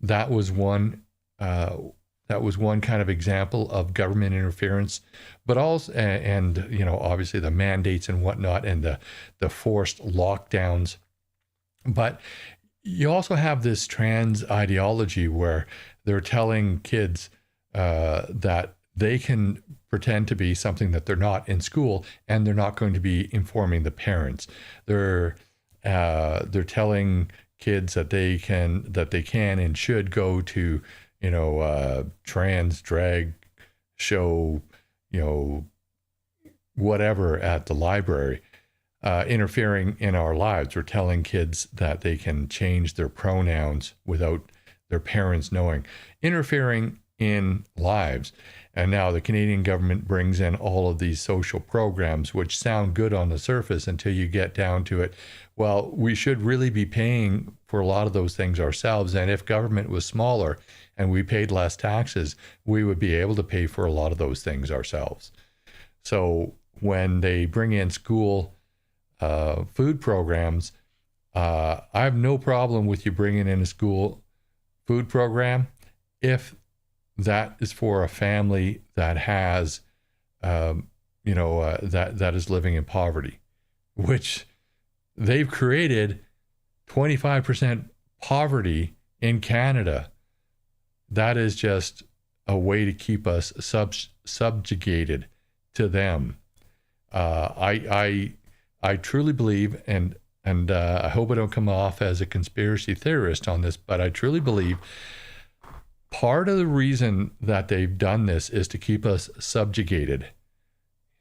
that was one kind of example of government interference, but also, and obviously the mandates and whatnot, and the forced lockdowns. But you also have this trans ideology where they're telling kids that they can pretend to be something that they're not in school, and they're not going to be informing the parents. They're telling kids that they can and should go to trans drag show, whatever at the library, interfering in our lives. We're telling kids that they can change their pronouns without their parents knowing, interfering in lives. And now the Canadian government brings in all of these social programs, which sound good on the surface until you get down to it. Well, we should really be paying for a lot of those things ourselves. And if government was smaller and we paid less taxes, we would be able to pay for a lot of those things ourselves. So when they bring in school food programs, I have no problem with you bringing in a school food program if that is for a family that has, that is living in poverty, which they've created 25% poverty in Canada. That is just a way to keep us subjugated to them. I truly believe, and I hope I don't come off as a conspiracy theorist on this, but I truly believe part of the reason that they've done this is to keep us subjugated.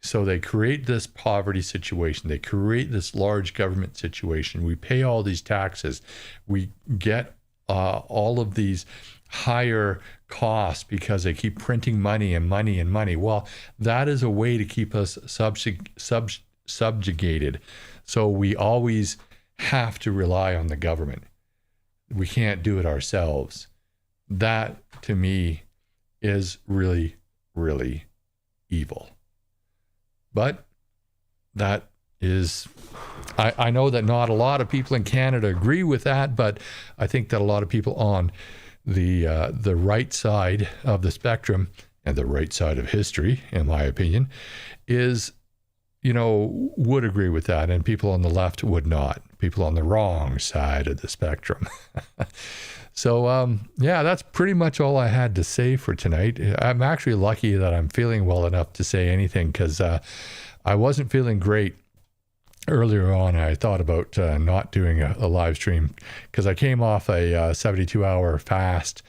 So they create this poverty situation. They create this large government situation. We pay all these taxes. We get all of these higher costs because they keep printing money and money and money. Well, that is a way to keep us subjugated. So we always have to rely on the government. We can't do it ourselves. That, to me, is really, really evil. But that is, I know that not a lot of people in Canada agree with that, but I think that a lot of people on the right side of the spectrum, and the right side of history, in my opinion, is, would agree with that, and people on the left would not. People on the wrong side of the spectrum. So, that's pretty much all I had to say for tonight. I'm actually lucky that I'm feeling well enough to say anything, because I wasn't feeling great earlier on. I thought about not doing a live stream, because I came off a 72-hour fast,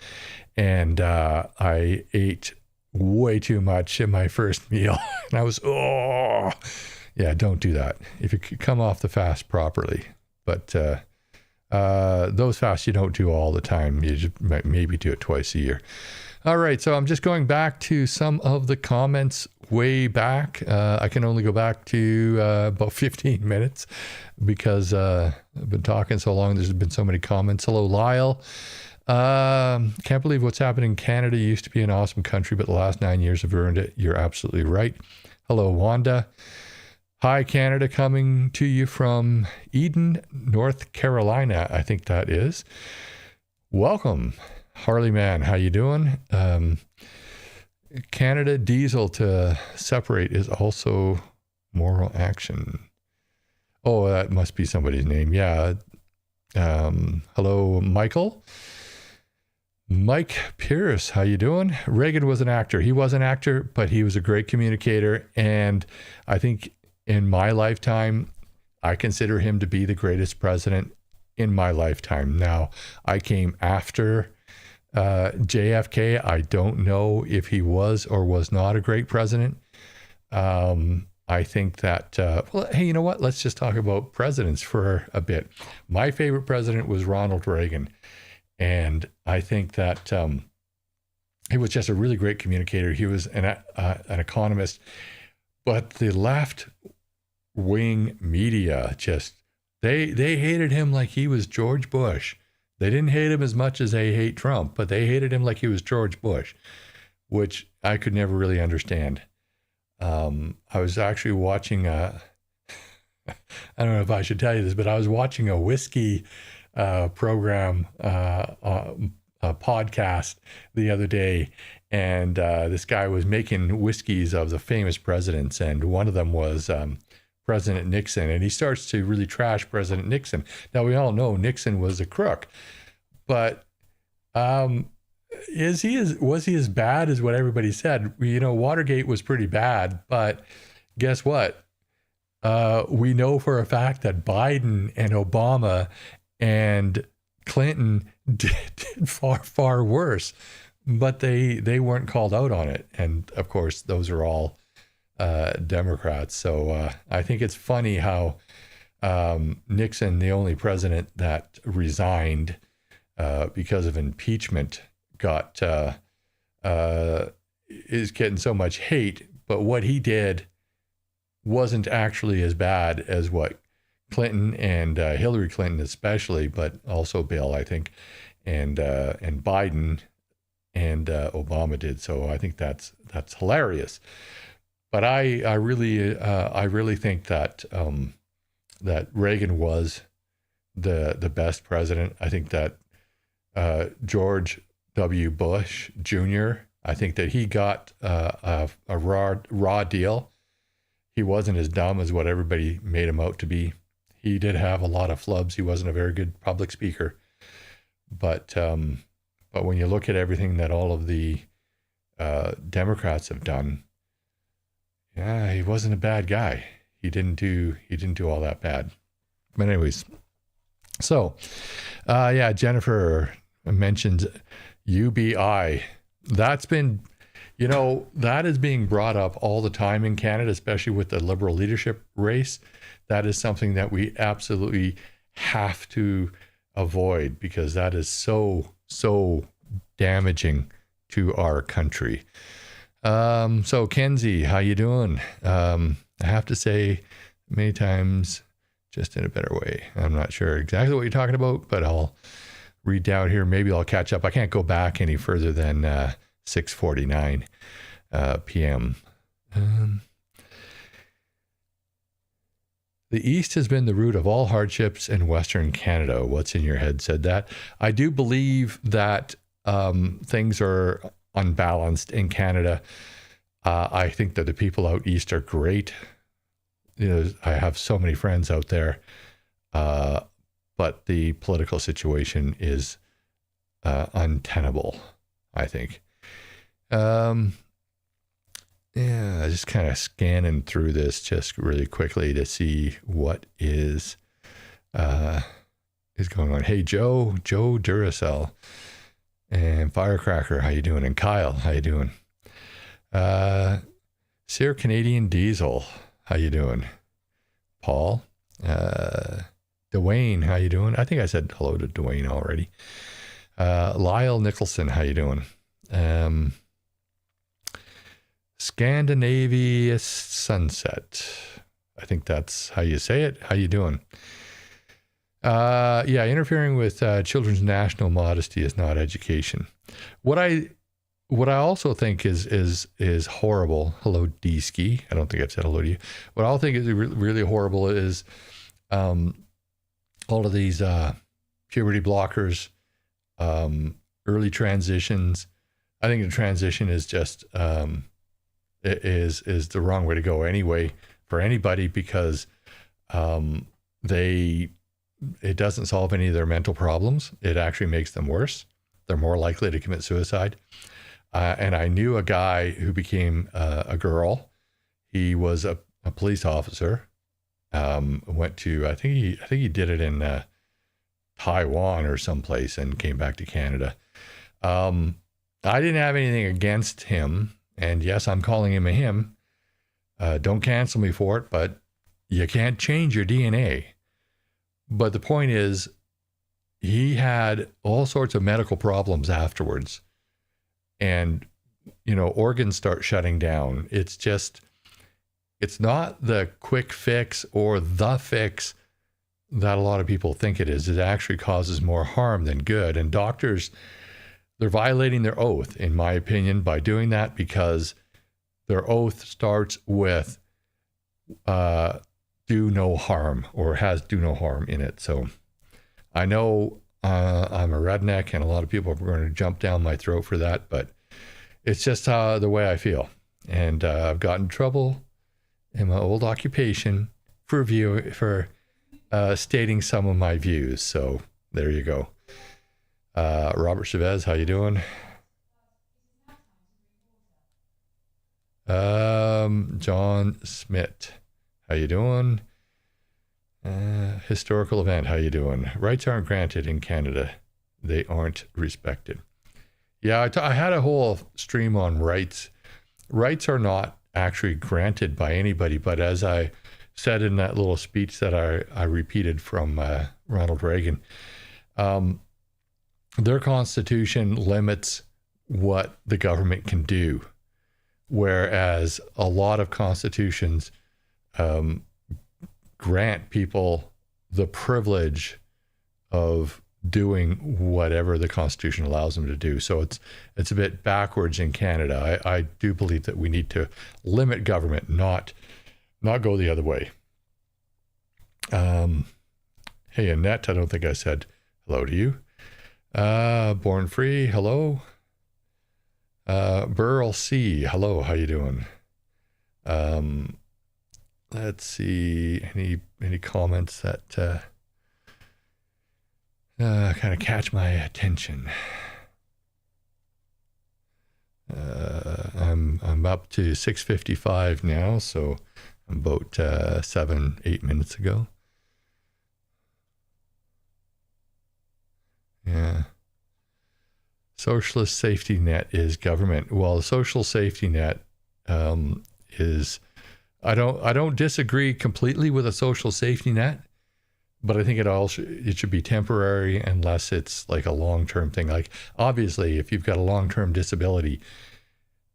and I ate way too much in my first meal. And I was, don't do that if you could come off the fast properly. But those fasts you don't do all the time. You just maybe do it twice a year. All right, so I'm just going back to some of the comments way back. I can only go back to about 15 minutes because I've been talking so long. There's been so many comments. Hello, Lyle. Can't believe what's happening in Canada. Used to be an awesome country, but the last 9 years have ruined it. You're absolutely right. Hello, Wanda. Hi, Canada, coming to you from Eden, North Carolina, I think that is. Welcome, Harley Man. How you doing? Canada diesel to separate is also moral action. Oh, that must be somebody's name. Yeah. Hello, Michael. Mike Pierce, how you doing? Reagan was an actor. He was an actor, but he was a great communicator. And I think in my lifetime, I consider him to be the greatest president in my lifetime. Now, I came after JFK. I don't know if he was or was not a great president. I think that, hey, you know what? Let's just talk about presidents for a bit. My favorite president was Ronald Reagan. And I think that he was just a really great communicator. He was an economist. But the left-wing media just, they hated him like he was George Bush. They didn't hate him as much as they hate Trump, but they hated him like he was George Bush, which I could never really understand. I was actually watching a I don't know if I should tell you this, but I was watching a whiskey program, a podcast the other day, and this guy was making whiskeys of the famous presidents, and one of them was President Nixon, and he starts to really trash President Nixon. Now, we all know Nixon was a crook, but was he as bad as what everybody said? You know, Watergate was pretty bad, but guess what? We know for a fact that Biden and Obama and Clinton did far, far worse, but they weren't called out on it. And of course, those are all Democrats. So I think it's funny how Nixon, the only president that resigned because of impeachment, is getting so much hate, but what he did wasn't actually as bad as what Clinton and Hillary Clinton especially, but also Bill, I think, and Biden and Obama did. So I think that's hilarious. But I really think that that Reagan was the best president. I think that George W. Bush Jr., I think that he got a raw deal. He wasn't as dumb as what everybody made him out to be. He did have a lot of flubs. He wasn't a very good public speaker. But when you look at everything that all of the Democrats have done, yeah, he wasn't a bad guy. He didn't do all that bad. But anyways, so Jennifer mentioned UBI. That's been, that is being brought up all the time in Canada, especially with the Liberal leadership race. That is something that we absolutely have to avoid, because that is so damaging to our country. So Kenzie, how you doing? I have to say many times, just in a better way. I'm not sure exactly what you're talking about, but I'll read down here. Maybe I'll catch up. I can't go back any further than 6:49 p.m. The East has been the root of all hardships in Western Canada. What's in your head said that. I do believe that things are unbalanced in Canada. I think that the people out East are great. I have so many friends out there, but the political situation is untenable, I think. Just kind of scanning through this just really quickly to see what is going on. Hey, Joe Duracell and Firecracker, how you doing? And Kyle, how you doing? Sir Canadian Diesel, how you doing? Paul, Dwayne, how you doing? I think I said hello to Dwayne already. Lyle Nicholson, how you doing? Scandinavia Sunset, I think that's how you say it. How you doing? Interfering with children's national modesty is not education. What I also think is horrible. Hello, D-Ski. I don't think I've said hello to you. What I think is really horrible is all of these puberty blockers, early transitions. I think the transition is just is the wrong way to go anyway for anybody, because it doesn't solve any of their mental problems. It actually makes them worse. They're more likely to commit suicide. And I knew a guy who became a girl. He was a police officer. Went to I think he did it in Taiwan or someplace, and came back to Canada. I didn't have anything against him, and yes, I'm calling him a him. Don't cancel me for it, but you can't change your DNA. But the point is, he had all sorts of medical problems afterwards. And, organs start shutting down. It's not the quick fix or the fix that a lot of people think it is. It actually causes more harm than good. And doctors, they're violating their oath, in my opinion, by doing that, because their oath starts with do no harm or has do no harm in it. So I know I'm a redneck and a lot of people are going to jump down my throat for that, but it's just the way I feel. And I've gotten in trouble in my old occupation for stating some of my views. So there you go. Robert Chavez, how you doing? John Smith, how you doing? Historical event, how you doing? Rights aren't granted in Canada. They aren't respected. Yeah, I had a whole stream on rights. Rights are not actually granted by anybody, but as I said in that little speech that I repeated from Ronald Reagan, their constitution limits what the government can do, whereas a lot of constitutions grant people the privilege of doing whatever the Constitution allows them to do. So it's a bit backwards in Canada. I do believe that we need to limit government, not go the other way. Hey, Annette, I don't think I said hello to you. Born Free, hello. Burl C, hello, how you doing? Let's see, any comments that kind of catch my attention. I'm up to 6:55 now, so about 7-8 minutes ago. Yeah. Socialist safety net is government. Well, the social safety net is. I don't disagree completely with a social safety net, but I think it should be temporary unless it's like a long-term thing. Like obviously, if you've got a long-term disability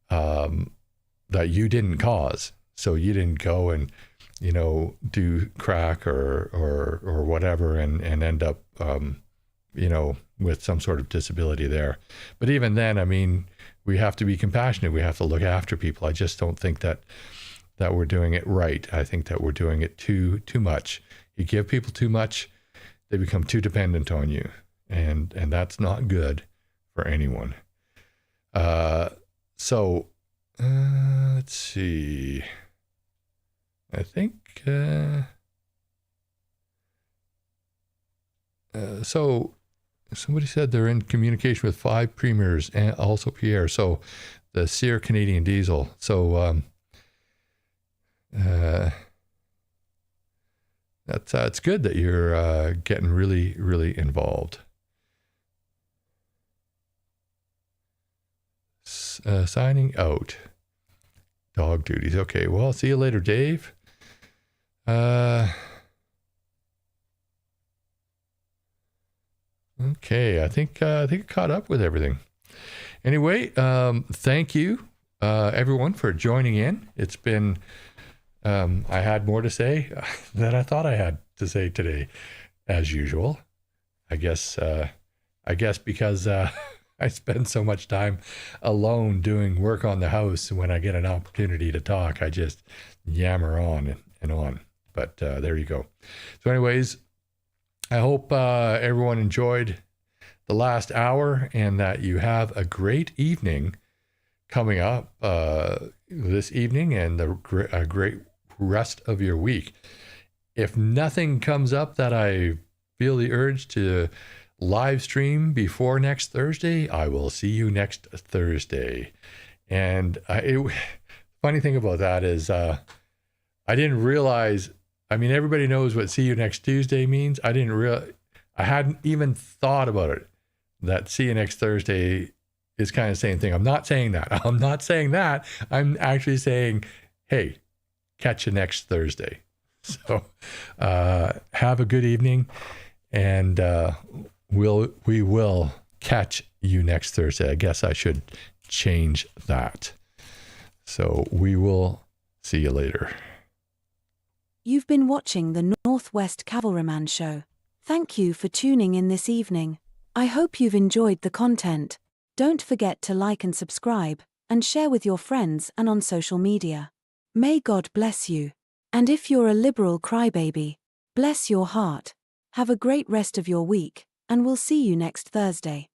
that you didn't cause, so you didn't go and do crack or whatever and end up with some sort of disability there. But even then, I mean, we have to be compassionate. We have to look after people. I just don't think that we're doing it right. I think that we're doing it too much. You give people too much, they become too dependent on you, and that's not good for anyone. So let's see. I think so. Somebody said they're in communication with 5 premiers and also Pierre. So the Sear Canadian Diesel. So it's good that you're getting really, really involved. Signing out. Dog duties. Okay, well, see you later, Dave. Okay, I think I caught up with everything. Anyway, thank you, everyone, for joining in. It's been, I had more to say than I thought I had to say today, as usual. I guess because I spend so much time alone doing work on the house, and when I get an opportunity to talk, I just yammer on and on. But there you go. So anyways, I hope everyone enjoyed the last hour and that you have a great evening coming up this evening and a great rest of your week. If nothing comes up that I feel the urge to live stream before next Thursday, I will see you next Thursday. And funny thing about that is I didn't realize, I mean, everybody knows what see you next Tuesday means. I hadn't even thought about it, that see you next Thursday is kind of the same thing. I'm not saying that. I'm actually saying, hey, catch you next Thursday. So have a good evening, and we will catch you next Thursday. I guess I should change that. So we will see you later. You've been watching the North West Cavalryman Show. Thank you for tuning in this evening. I hope you've enjoyed the content. Don't forget to like and subscribe, and share with your friends and on social media. May God bless you. And if you're a liberal crybaby, bless your heart. Have a great rest of your week, and we'll see you next Thursday.